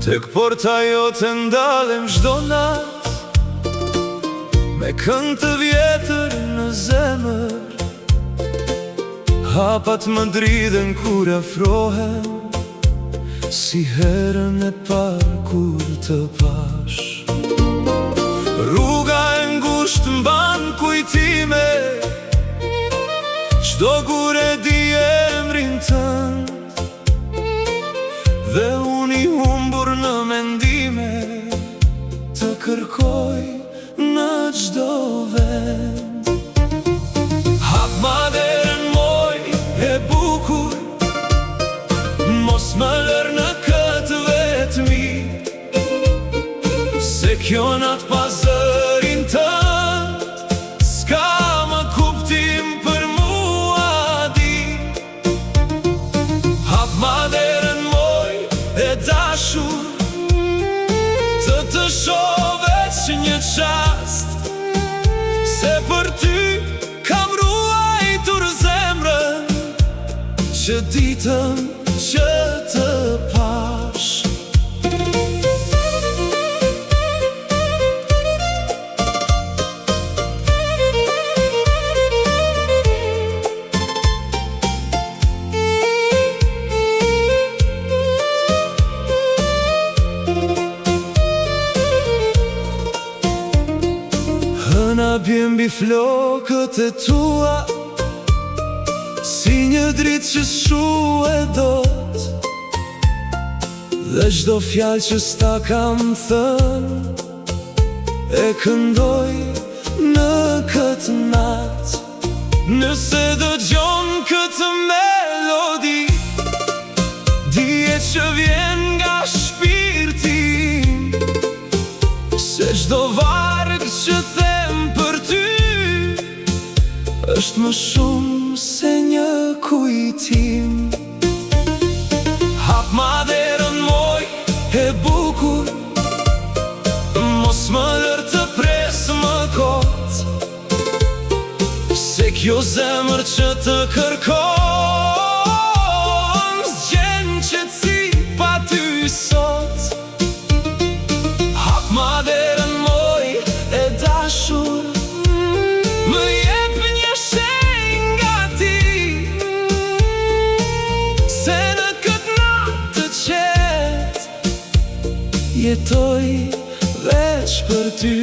Tek porta jote ndalem çdo nat, me këngë të vjetër në zemër. Hapat më dridhen kur afrohem, si herën e parë kur të pash. Rruga e ngushtë mban kujtime, çdo kur e di emrin tënd, dhe unë i humbur në mendime, të kërkoj në çdo vend. Hap maderën moj e bukur, mos më lër në këtë vetmi, se kjo natë pa zërin tënd s'ka më kuptim për mua di. Hap maderën moj e dashur, të shoh veç një qast, se për ty kam ruajtur zemrën, që ditën që të pash. Hëna bjen mbi flokët e tua, si një dritë që shue dot, dhe çdo fjalë që s'ta kam thënë, e këndoj në këtë natë. Nëse dëgjon këtë melodi, dije që vjen nga shpirti im, se çdo varg që them për ty është më shumë se një kujtim. Hap maderën moj e bukur, mos më lër të pres më kot, se kjo zemër që të kërkon s'gjen qetësi pa ty sot. Hap maderën moj e dashur, më jep një shenjë nga ti, se në këtë natë të qetë jetoj veç për ty.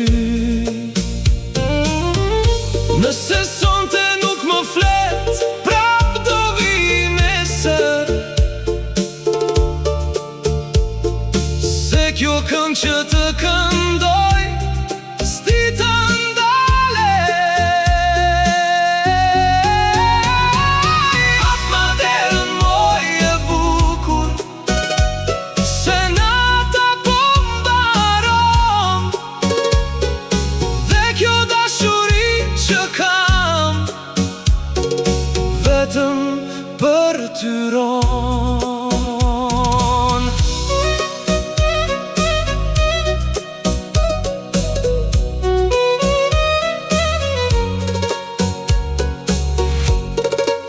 Nëse sonte nuk më flet, prap do vi nesër, se kjo këngë që të këndoj